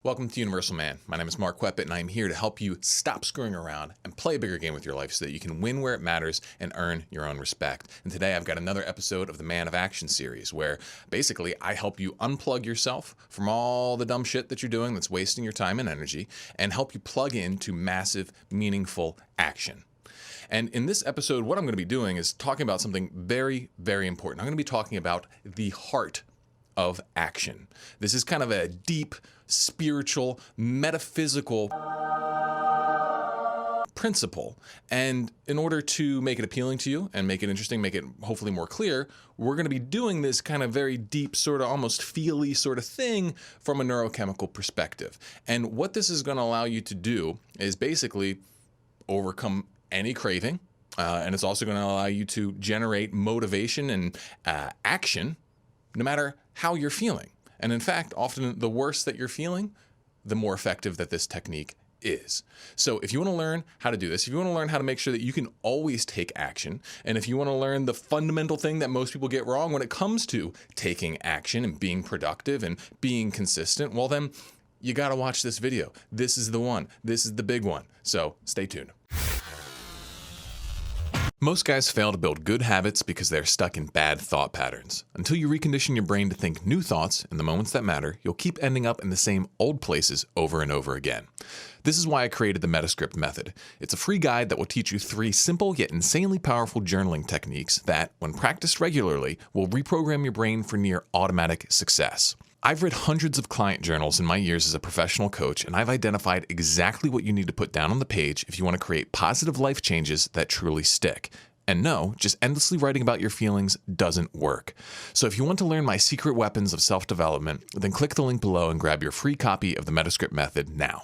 Welcome to Universal Man. My name is Mark Weppett, and I'm here to help you stop screwing around and play a bigger game with your life so that you can win where it matters and earn your own respect. And today I've got another episode of the Man of Action series where basically I help you unplug yourself from all the dumb shit that you're doing that's wasting your time and energy and help you plug into massive, meaningful action. And in this episode, what I'm going to be doing is talking about something very, very important. I'm going to be talking about the heart of action. This is kind of a deep, spiritual, metaphysical principle. And in order to make it appealing to you and make it interesting, make it hopefully more clear, we're going to be doing this kind of very deep, sort of almost feely sort of thing from a neurochemical perspective. And what this is going to allow you to do is basically overcome any craving. And it's also going to allow you to generate motivation and action no matter how you're feeling. And in fact, often the worse that you're feeling, the more effective that this technique is. So if you want to learn how to do this, if you want to learn how to make sure that you can always take action, and if you want to learn the fundamental thing that most people get wrong when it comes to taking action and being productive and being consistent, well then, you got to watch this video. This is the one. This is the big one. So stay tuned. Most guys fail to build good habits because they're stuck in bad thought patterns. Until you recondition your brain to think new thoughts in the moments that matter, you'll keep ending up in the same old places over and over again. This is why I created the Metta method. It's a free guide that will teach you 3 simple yet insanely powerful journaling techniques that, when practiced regularly, will reprogram your brain for near automatic success. I've read hundreds of client journals in my years as a professional coach, and I've identified exactly what you need to put down on the page if you want to create positive life changes that truly stick. And no, just endlessly writing about your feelings doesn't work. So if you want to learn my secret weapons of self-development, then click the link below and grab your free copy of the Metta method now.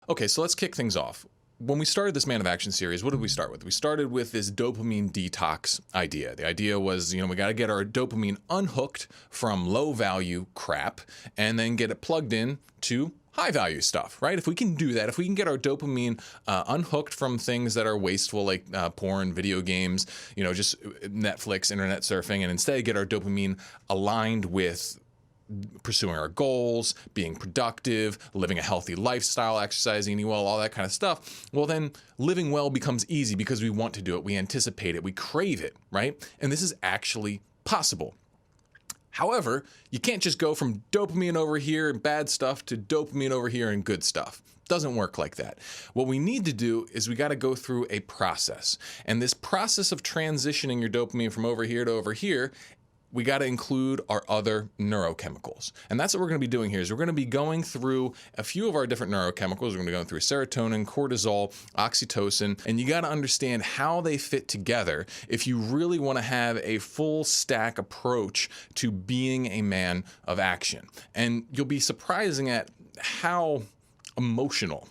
Okay, so let's kick things off. When we started this Man of Action series, what did we start with? We started with this dopamine detox idea. The idea was, we got to get our dopamine unhooked from low value crap and then get it plugged in to high value stuff, right? If we can do that, if we can get our dopamine unhooked from things that are wasteful like porn, video games, just Netflix, internet surfing, and instead get our dopamine aligned with pursuing our goals, being productive, living a healthy lifestyle, exercising, eating well, all that kind of stuff, well then living well becomes easy because we want to do it, we anticipate it, we crave it, right? And this is actually possible. However, you can't just go from dopamine over here and bad stuff to dopamine over here and good stuff. Doesn't work like that. What we need to do is we got to go through a process. And this process of transitioning your dopamine from over here to over here, we got to include our other neurochemicals. And that's what we're going to be doing here is we're going to be going through a few of our different neurochemicals. We're going to go through serotonin, cortisol, oxytocin, and you got to understand how they fit together if you really want to have a full stack approach to being a man of action. And you'll be surprising at how emotional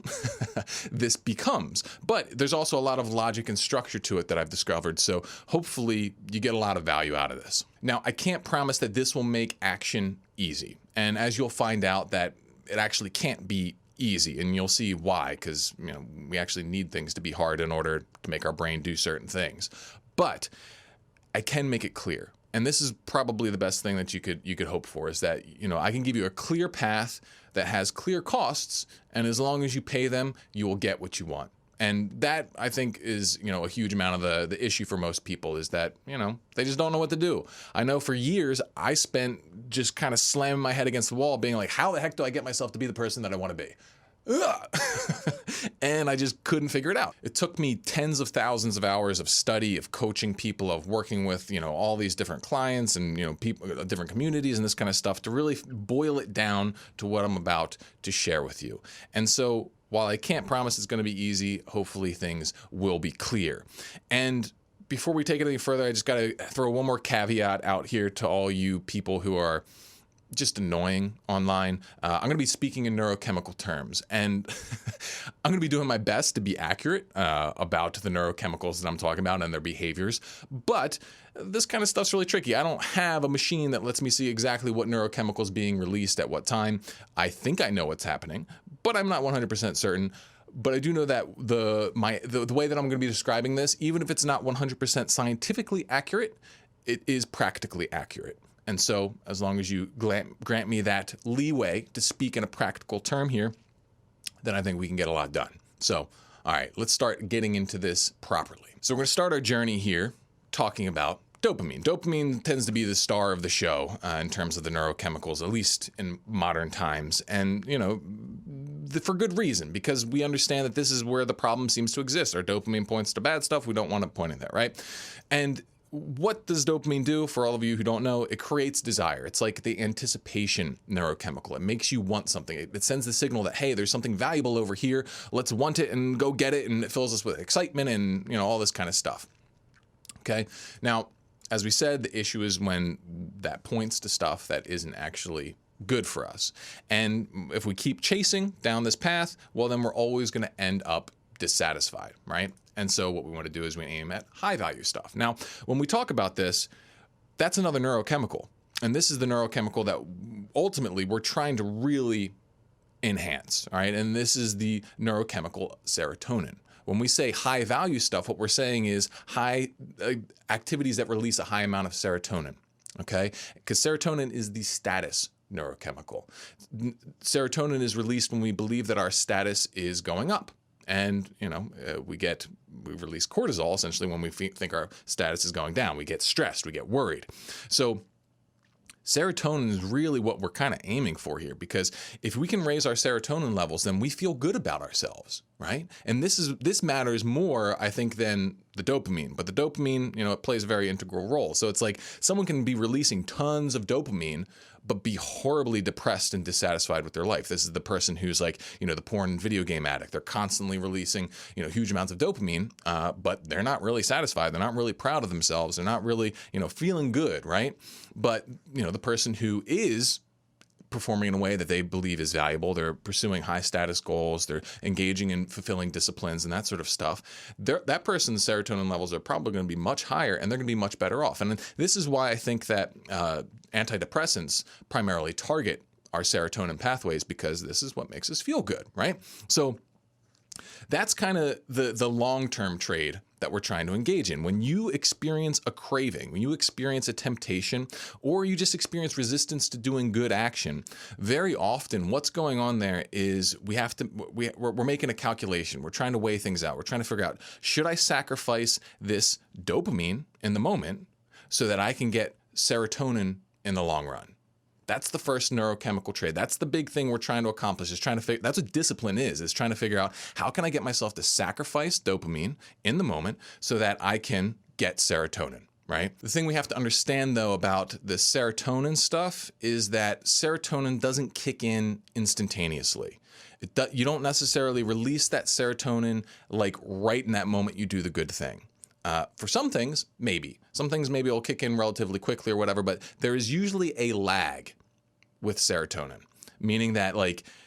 this becomes. But there's also a lot of logic and structure to it that I've discovered, so hopefully you get a lot of value out of this. Now, I can't promise that this will make action easy, and as you'll find out that it actually can't be easy, and you'll see why, because we actually need things to be hard in order to make our brain do certain things. But I can make it clear. And this is probably the best thing that you could hope for is that, I can give you a clear path that has clear costs, and as long as you pay them, you will get what you want. And that, I think, is, a huge amount of the issue for most people is that, they just don't know what to do. I know for years, I spent just kind of slamming my head against the wall being like, how the heck do I get myself to be the person that I want to be? And I just couldn't figure it out. It took me tens of thousands of hours of study, of coaching people, of working with, all these different clients and, people, different communities and this kind of stuff to really boil it down to what I'm about to share with you. And so while I can't promise it's going to be easy, hopefully things will be clear. And before we take it any further, I just got to throw one more caveat out here to all you people who are just annoying online. I'm going to be speaking in neurochemical terms, and I'm going to be doing my best to be accurate about the neurochemicals that I'm talking about and their behaviors, but this kind of stuff's really tricky. I don't have a machine that lets me see exactly what neurochemical is being released at what time. I think I know what's happening, but I'm not 100% certain. But I do know that the way that I'm going to be describing this, even if it's not 100% scientifically accurate, it is practically accurate. And so as long as you grant me that leeway to speak in a practical term here, then I think we can get a lot done. So, all right, let's start getting into this properly. So we're going to start our journey here talking about dopamine. Dopamine tends to be the star of the show in terms of the neurochemicals, at least in modern times. And, for good reason, because we understand that this is where the problem seems to exist. Our dopamine points to bad stuff. We don't want to point at that, right? And what does dopamine do? For all of you who don't know, it creates desire. It's like the anticipation neurochemical. It makes you want something. It sends the signal that, hey, there's something valuable over here. Let's want it and go get it. And it fills us with excitement and, all this kind of stuff. Okay. Now, as we said, the issue is when that points to stuff that isn't actually good for us. And if we keep chasing down this path, well, then we're always going to end up dissatisfied, right? And so what we want to do is we aim at high value stuff. Now, when we talk about this, that's another neurochemical. And this is the neurochemical that ultimately we're trying to really enhance, all right? And this is the neurochemical serotonin. When we say high value stuff, what we're saying is high activities that release a high amount of serotonin, okay? Because serotonin is the status neurochemical. Serotonin is released when we believe that our status is going up. And, we release cortisol essentially when we think our status is going down. We get stressed, we get worried. So serotonin is really what we're kind of aiming for here, because if we can raise our serotonin levels, then we feel good about ourselves, right? And this matters more, I think, than the dopamine. But the dopamine, it plays a very integral role. So it's like someone can be releasing tons of dopamine, but be horribly depressed and dissatisfied with their life. This is the person who's like, the porn video game addict. They're constantly releasing, huge amounts of dopamine, but they're not really satisfied. They're not really proud of themselves. They're not really, feeling good, right? But, the person who is performing in a way that they believe is valuable, they're pursuing high status goals, they're engaging in fulfilling disciplines and that sort of stuff, that person's serotonin levels are probably going to be much higher and they're going to be much better off. And this is why I think that antidepressants primarily target our serotonin pathways, because this is what makes us feel good, right? So that's kind of the long-term trade that we're trying to engage in. When you experience a craving, when you experience a temptation, or you just experience resistance to doing good action, very often what's going on there is we're making a calculation. We're trying to weigh things out. We're trying to figure out, should I sacrifice this dopamine in the moment so that I can get serotonin in the long run? That's the first neurochemical trade. That's the big thing we're trying to accomplish, is trying to figure, that's what discipline is trying to figure out, how can I get myself to sacrifice dopamine in the moment so that I can get serotonin, right? The thing we have to understand though about the serotonin stuff is that serotonin doesn't kick in instantaneously. You don't necessarily release that serotonin like right in that moment you do the good thing. For some things, maybe. Some things maybe it'll kick in relatively quickly or whatever, but there is usually a lag with serotonin, meaning that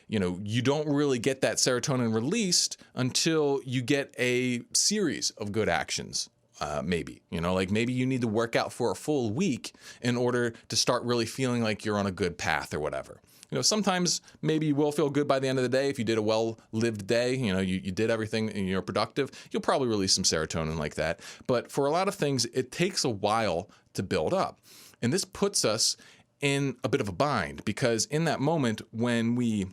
you don't really get that serotonin released until you get a series of good actions. Maybe you need to work out for a full week in order to start really feeling like you're on a good path or whatever. Sometimes maybe you will feel good by the end of the day. If you did a well-lived day, you did everything and you're productive, you'll probably release some serotonin like that. But for a lot of things, it takes a while to build up. And this puts us in a bit of a bind, because in that moment when we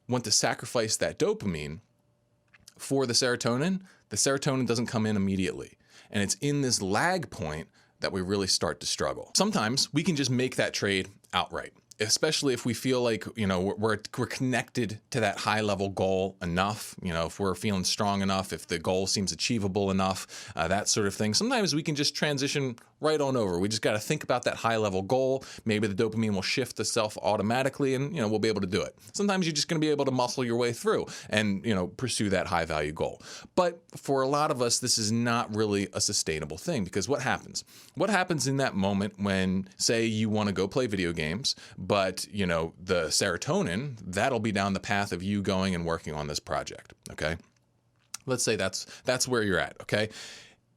want to sacrifice that dopamine for the serotonin doesn't come in immediately. And it's in this lag point that we really start to struggle. Sometimes we can just make that trade outright, especially if we feel like, we're connected to that high level goal enough, if we're feeling strong enough, if the goal seems achievable enough, that sort of thing. Sometimes we can just transition right on over. We just got to think about that high level goal. Maybe the dopamine will shift itself automatically and, we'll be able to do it. Sometimes you're just going to be able to muscle your way through and, pursue that high value goal. But for a lot of us, this is not really a sustainable thing, because what happens? What happens in that moment when, say, you want to go play video games, but, the serotonin, that'll be down the path of you going and working on this project, okay? Let's say that's where you're at, okay?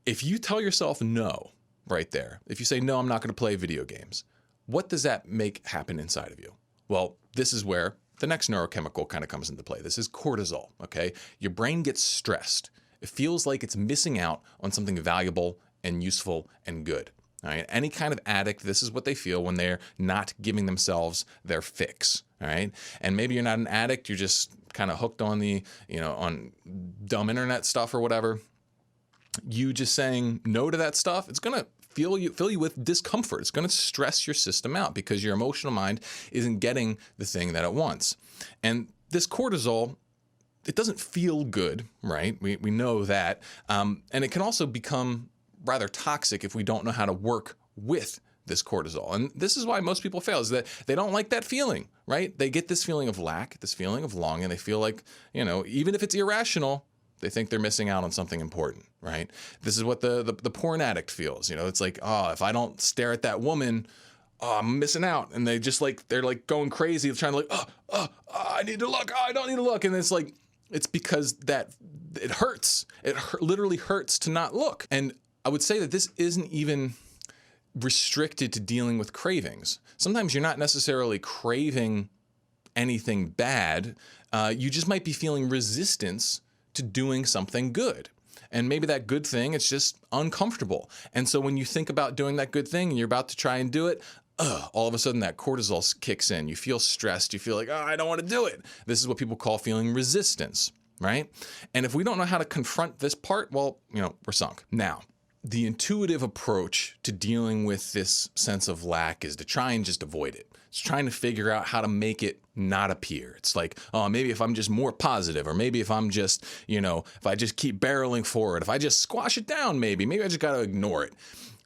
If you tell yourself no right there, if you say, no, I'm not going to play video games, what does that make happen inside of you? Well, this is where the next neurochemical kind of comes into play. This is cortisol, okay? Your brain gets stressed. It feels like it's missing out on something valuable and useful and good. All right. Any kind of addict, this is what they feel when they're not giving themselves their fix. All right. And maybe you're not an addict. You're just kind of hooked on the, on dumb internet stuff or whatever. You just saying no to that stuff, it's going to fill you with discomfort. It's going to stress your system out because your emotional mind isn't getting the thing that it wants. And this cortisol, it doesn't feel good, right? We know that. And it can also become rather toxic if we don't know how to work with this cortisol. And this is why most people fail, is that they don't like that feeling, right? They get this feeling of lack, this feeling of longing. They feel like, even if it's irrational, they think they're missing out on something important, right? This is what the porn addict feels. It's like, oh, if I don't stare at that woman, oh, I'm missing out. And they just they're going crazy, trying to I need to look. Oh, I don't need to look. And it's because that it hurts. It literally hurts to not look. And I would say that this isn't even restricted to dealing with cravings. Sometimes you're not necessarily craving anything bad. You just might be feeling resistance to doing something good. And maybe that good thing, it's just uncomfortable. And so when you think about doing that good thing and you're about to try and do it, all of a sudden that cortisol kicks in. You feel stressed. You feel like, I don't want to do it. This is what people call feeling resistance, right? And if we don't know how to confront this part, well, we're sunk. Now, the intuitive approach to dealing with this sense of lack is to try and just avoid it. It's trying to figure out how to make it not appear. It's like, oh, maybe if I'm just more positive, or maybe if I'm just, if I just keep barreling forward, if I just squash it down, maybe I just got to ignore it.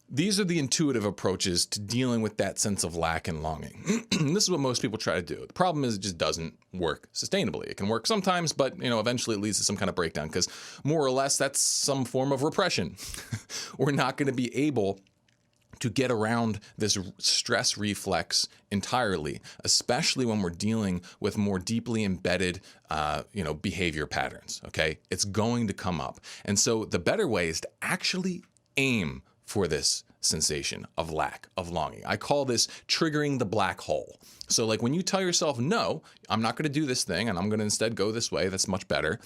These are the intuitive approaches to dealing with that sense of lack and longing. This is what most people try to do. The problem is it just doesn't work sustainably. It can work sometimes, but eventually it leads to some kind of breakdown because more or less that's some form of repression. We're not going to be able to get around this stress reflex entirely, especially when we're dealing with more deeply embedded, behavior patterns. Okay, it's going to come up, and so the better way is to actually aim for this sensation of lack, of longing. I call this triggering the black hole. So like when you tell yourself, no, I'm not going to do this thing and I'm going to instead go this way, that's much better,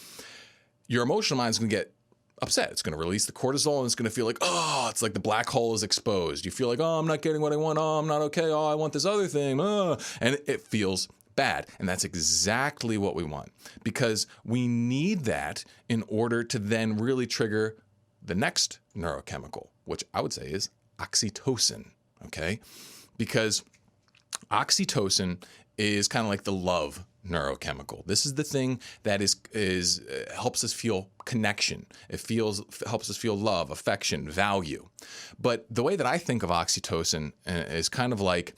your emotional mind is going to get upset. It's going to release the cortisol and it's going to feel like, oh, it's like the black hole is exposed. You feel like, oh, I'm not getting what I want. Oh, I'm not okay. Oh, I want this other thing. Oh. And it feels bad. And that's exactly what we want, because we need that in order to then really trigger the next neurochemical, which I would say is oxytocin, okay? Because oxytocin is kind of like the love neurochemical. This is the thing that is helps us feel connection. It helps us feel love, affection, value. But the way that I think of oxytocin is kind of like,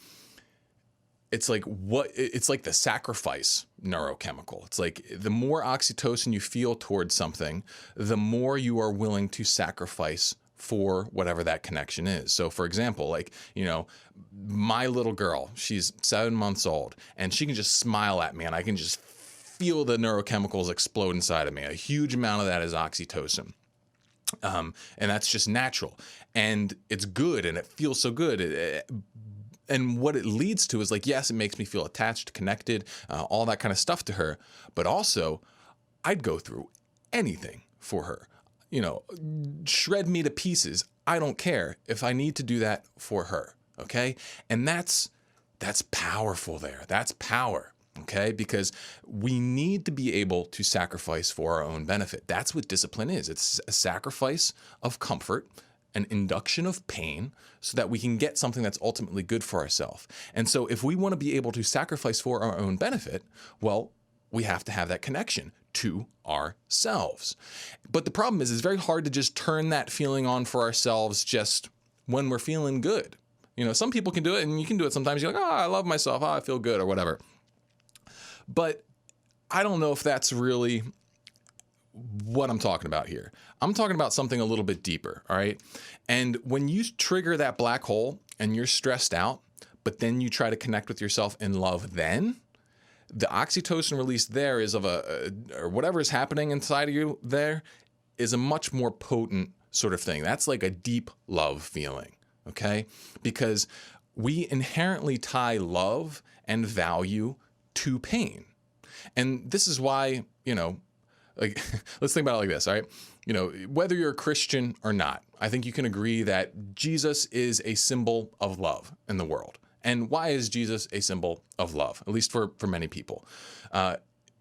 it's like the sacrifice neurochemical. It's like the more oxytocin you feel towards something, the more you are willing to sacrifice for whatever that connection is. So for example, my little girl, she's 7 months old and she can just smile at me and I can just feel the neurochemicals explode inside of me. A huge amount of that is oxytocin. And that's just natural and it's good and it feels so good. And what it leads to is yes, it makes me feel attached, connected, all that kind of stuff to her. But also, I'd go through anything for her. Shred me to pieces. I don't care if I need to do that for her. Okay. And that's powerful there. That's power. Okay. Because we need to be able to sacrifice for our own benefit. That's what discipline is. It's a sacrifice of comfort, an induction of pain, so that we can get something that's ultimately good for ourselves. And so if we want to be able to sacrifice for our own benefit, well, we have to have that connection to ourselves. But the problem is it's very hard to just turn that feeling on for ourselves just when we're feeling good. Some people can do it and you can do it sometimes. You're like, oh, I love myself. Oh, I feel good or whatever. But I don't know if that's really what I'm talking about here. I'm talking about something a little bit deeper, all right? And when you trigger that black hole and you're stressed out, but then you try to connect with yourself in love, then the oxytocin release there is or whatever is happening inside of you there is a much more potent sort of thing. That's like a deep love feeling, okay? Because we inherently tie love and value to pain. And this is why, like, let's think about it like this, all right? You know, whether you're a Christian or not, I think you can agree that Jesus is a symbol of love in the world. And why is Jesus a symbol of love, at least for many people?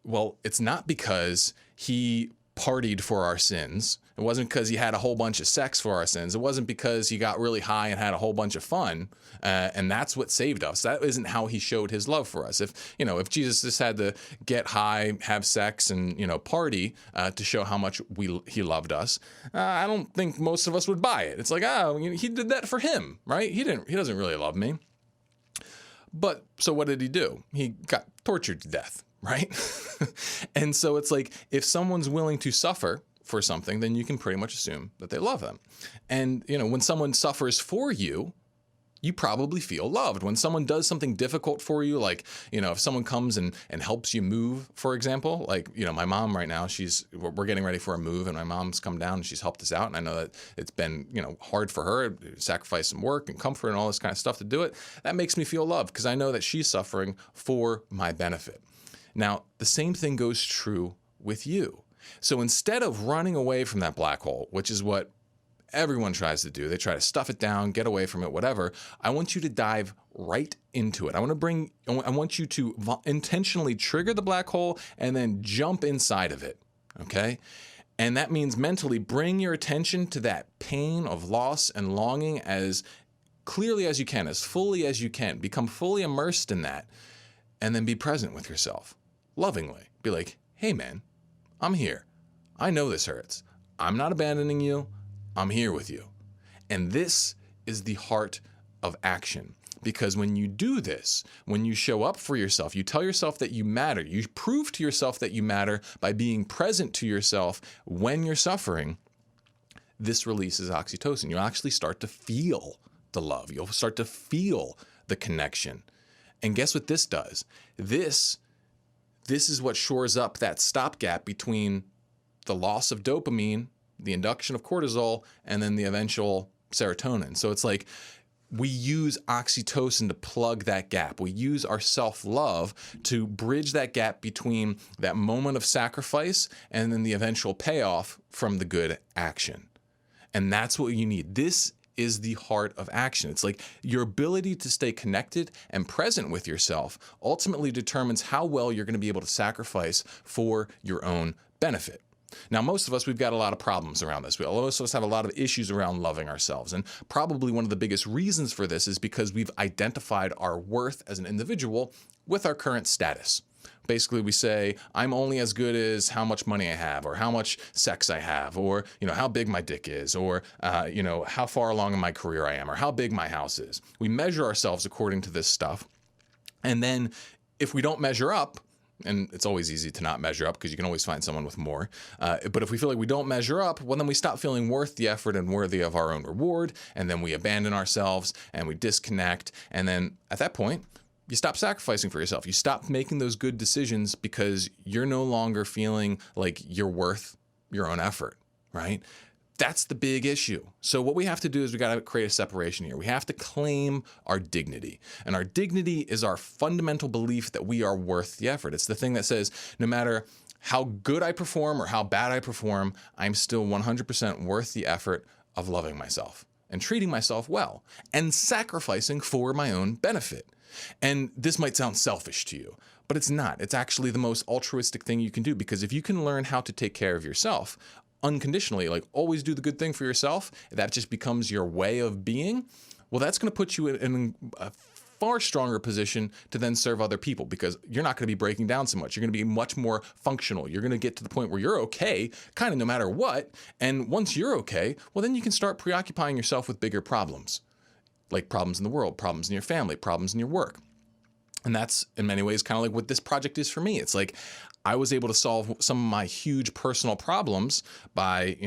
Well, it's not because he partied for our sins. It wasn't because he had a whole bunch of sex for our sins. It wasn't because he got really high and had a whole bunch of fun, and that's what saved us. That isn't how he showed his love for us. If Jesus just had to get high, have sex, and party to show how much he loved us, I don't think most of us would buy it. It's like, he did that for him, right? He doesn't really love me. But so what did he do? He got tortured to death, right? And so it's like, if someone's willing to suffer for something, then you can pretty much assume that they love them. And, when someone suffers for you, you probably feel loved. When someone does something difficult for you, like, if someone comes and helps you move, for example, like, my mom right now, we're getting ready for a move, and my mom's come down and she's helped us out. And I know that it's been, hard for her, sacrifice some work and comfort and all this kind of stuff to do it. That makes me feel loved because I know that she's suffering for my benefit. Now, the same thing goes true with you. So instead of running away from that black hole, which is what everyone tries to do, they try to stuff it down, get away from it, whatever, I want you to dive right into it. I want you to intentionally trigger the black hole and then jump inside of it, okay? And that means mentally bring your attention to that pain of loss and longing as clearly as you can, as fully as you can. Become fully immersed in that, and then be present with yourself, lovingly. Be like, hey man, I'm here. I know this hurts. I'm not abandoning you. I'm here with you. And this is the heart of action. Because when you do this, when you show up for yourself, you tell yourself that you matter. You prove to yourself that you matter by being present to yourself when you're suffering. This releases oxytocin. You'll actually start to feel the love. You'll start to feel the connection. And guess what this does? This is what shores up that stopgap between the loss of dopamine, the induction of cortisol, and then the eventual serotonin. So it's like we use oxytocin to plug that gap. We use our self-love to bridge that gap between that moment of sacrifice and then the eventual payoff from the good action. And that's what you need. This is the heart of action. It's like your ability to stay connected and present with yourself ultimately determines how well you're going to be able to sacrifice for your own benefit. Now, most of us, we've got a lot of problems around this. Most of us have a lot of issues around loving ourselves. And probably one of the biggest reasons for this is because we've identified our worth as an individual with our current status. Basically, we say, I'm only as good as how much money I have, or how much sex I have, or, how big my dick is, or, how far along in my career I am, or how big my house is. We measure ourselves according to this stuff. And then if we don't measure up, and it's always easy to not measure up because you can always find someone with more. But if we feel like we don't measure up, well, then we stop feeling worth the effort and worthy of our own reward. And then we abandon ourselves and we disconnect. And then at that point, you stop sacrificing for yourself. You stop making those good decisions because you're no longer feeling like you're worth your own effort, right? That's the big issue. So what we have to do is we got to create a separation here. We have to claim our dignity. And our dignity is our fundamental belief that we are worth the effort. It's the thing that says no matter how good I perform or how bad I perform, I'm still 100% worth the effort of loving myself and treating myself well and sacrificing for my own benefit. And this might sound selfish to you, but it's not. It's actually the most altruistic thing you can do, because if you can learn how to take care of yourself unconditionally, like always do the good thing for yourself, that just becomes your way of being, well, that's going to put you in a far stronger position to then serve other people, because you're not going to be breaking down so much. You're going to be much more functional. You're going to get to the point where you're okay, kind of no matter what. And once you're okay, well, then you can start preoccupying yourself with bigger problems, like problems in the world, problems in your family, problems in your work. And that's in many ways kind of like what this project is for me. It's like I was able to solve some of my huge personal problems by,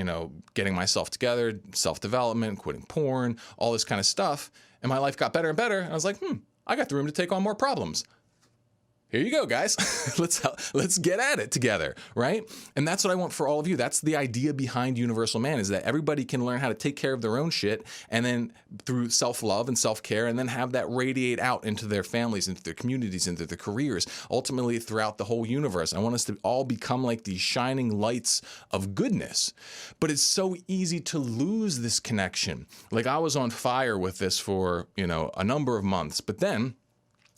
getting myself together, self-development, quitting porn, all this kind of stuff. And my life got better and better. And I was like, I got the room to take on more problems. here you go, guys. let's get at it together, right? And that's what I want for all of you. That's the idea behind Universal Man, is that everybody can learn how to take care of their own shit, and then through self-love and self-care, and then have that radiate out into their families, into their communities, into their careers, ultimately throughout the whole universe. I want us to all become like these shining lights of goodness. But it's so easy to lose this connection. Like, I was on fire with this for, a number of months, but then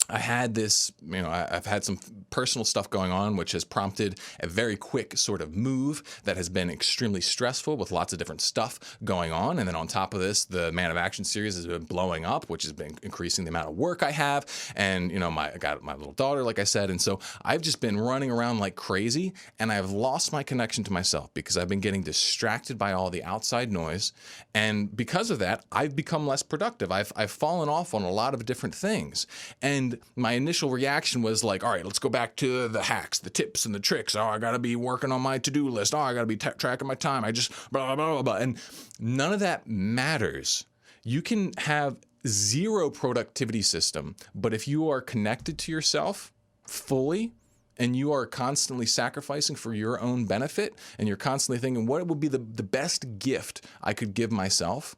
I had this, I've had some personal stuff going on, which has prompted a very quick sort of move that has been extremely stressful, with lots of different stuff going on. And then on top of this, the Man of Action series has been blowing up, which has been increasing the amount of work I have. And, I got my little daughter, like I said. And so I've just been running around like crazy, and I've lost my connection to myself because I've been getting distracted by all the outside noise. And because of that, I've become less productive. I've fallen off on a lot of different things. And my initial reaction was like, all right, let's go back to the hacks, the tips and the tricks. Oh, I got to be working on my to-do list. Oh, I got to be tracking my time. I just blah, blah, blah, blah. And none of that matters. You can have zero productivity system, but if you are connected to yourself fully, and you are constantly sacrificing for your own benefit, and you're constantly thinking, what would be the best gift I could give myself,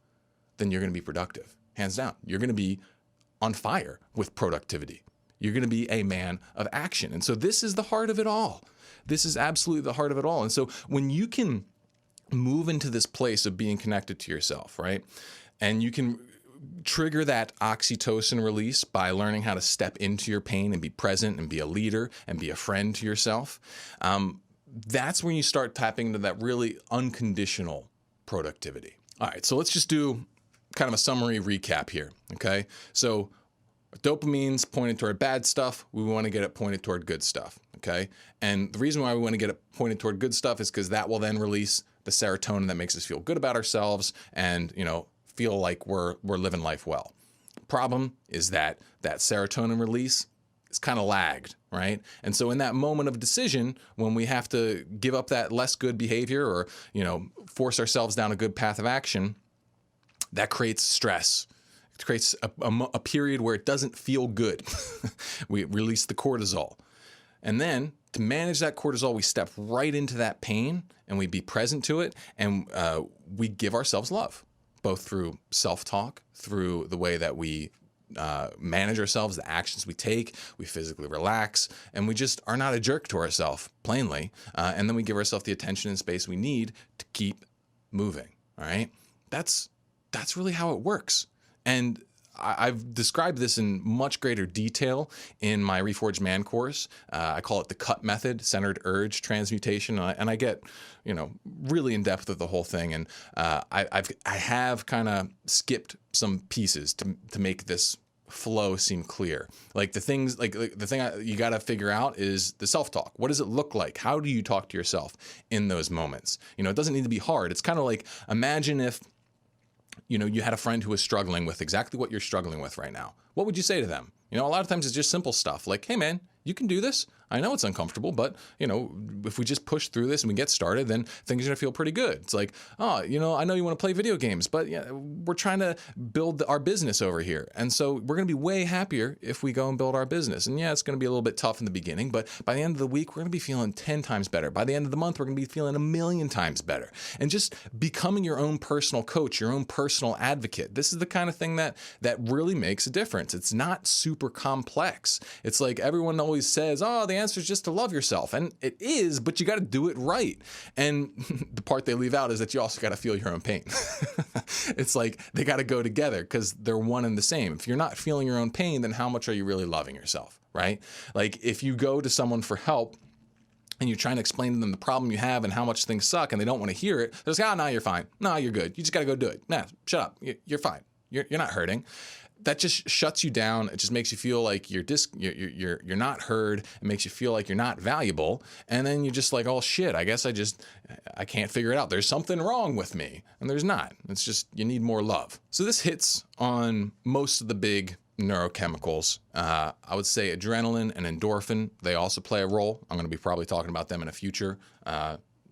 then you're going to be productive. Hands down. You're going to be on fire with productivity. You're going to be a man of action. And so this is the heart of it all. This is absolutely the heart of it all. And so when you can move into this place of being connected to yourself, right? And you can trigger that oxytocin release by learning how to step into your pain and be present and be a leader and be a friend to yourself. That's when you start tapping into that really unconditional productivity. All right, so let's just do kind of a summary recap here, okay? So dopamine's pointed toward bad stuff. We want to get it pointed toward good stuff, okay? And the reason why we want to get it pointed toward good stuff is because that will then release the serotonin that makes us feel good about ourselves and, feel like we're living life well. Problem is that serotonin release is kind of lagged, right? And so in that moment of decision, when we have to give up that less good behavior or, force ourselves down a good path of action, that creates stress. It creates a period where it doesn't feel good. We release the cortisol. And then to manage that cortisol, we step right into that pain and we be present to it, and we give ourselves love, both through self-talk, through the way that we manage ourselves, the actions we take, we physically relax, and we just are not a jerk to ourselves, plainly. And then we give ourselves the attention and space we need to keep moving, all right? That's really how it works. And I've described this in much greater detail in my Reforged Man course. I call it the CUT method, centered urge transmutation, and I get, really in depth with the whole thing. And I have kind of skipped some pieces to make this flow seem clear. Like the things, the thing you got to figure out is the self-talk. What does it look like? How do you talk to yourself in those moments? It doesn't need to be hard. It's kind of like, imagine if you had a friend who was struggling with exactly what you're struggling with right now. What would you say to them? A lot of times it's just simple stuff like, hey man, you can do this. I know it's uncomfortable, but if we just push through this and we get started, then things are gonna feel pretty good. It's like, I know you want to play video games, but we're trying to build our business over here. And so we're gonna be way happier if we go and build our business. And it's gonna be a little bit tough in the beginning, but by the end of the week, we're gonna be feeling 10 times better. By the end of the month, we're gonna be feeling 1,000,000 times better. And just becoming your own personal coach, your own personal advocate. This is the kind of thing that really makes a difference. It's not super complex. It's like everyone always says, the answer is just to love yourself. And it is, but you got to do it right. And the part they leave out is that you also got to feel your own pain. It's like they got to go together because they're one and the same. If you're not feeling your own pain, then how much are you really loving yourself, right? Like if you go to someone for help and you're trying to explain to them the problem you have and how much things suck and they don't want to hear it, they're like, no, you're fine. No, you're good. You just got to go do it. Nah, shut up. You're fine. You're not hurting. That just shuts you down. It just makes you feel like you're not heard. It makes you feel like you're not valuable. And then you're just like, oh shit, I guess I can't figure it out. There's something wrong with me. And there's not. It's just, you need more love. So this hits on most of the big neurochemicals. I would say adrenaline and endorphin, they also play a role. I'm going to be probably talking about them in a future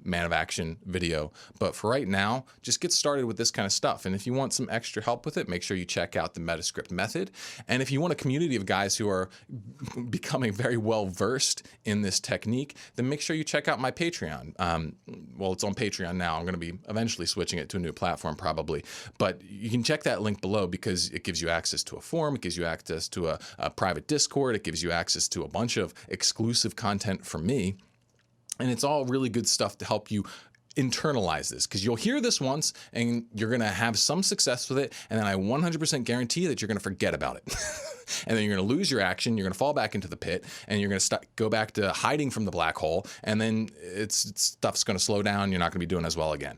man of action video. But for right now, just get started with this kind of stuff. And if you want some extra help with it, make sure you check out the Metta script method. And if you want a community of guys who are becoming very well versed in this technique, then make sure you check out my Patreon. Well, it's on Patreon now. I'm going to be eventually switching it to a new platform probably. But you can check that link below because it gives you access to a forum. It gives you access to a private Discord. It gives you access to a bunch of exclusive content from me. And it's all really good stuff to help you internalize this, because you'll hear this once and you're going to have some success with it. And then I 100% guarantee that you're going to forget about it. And then you're going to lose your action. You're going to fall back into the pit and you're going to go back to hiding from the black hole. And then stuff's going to slow down. You're not going to be doing as well again.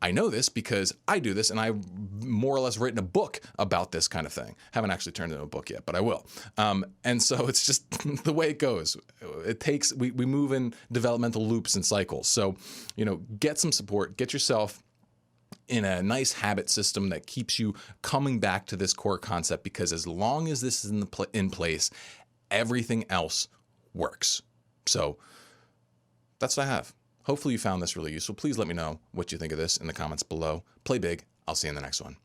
I know this because I do this, and I've more or less written a book about this kind of thing. Haven't actually turned it into a book yet, but I will. And so it's just the way it goes. It takes, we move in developmental loops and cycles. So, get some support, get yourself in a nice habit system that keeps you coming back to this core concept, because as long as this is in place, everything else works. So that's what I have. Hopefully you found this really useful. Please let me know what you think of this in the comments below. Play big. I'll see you in the next one.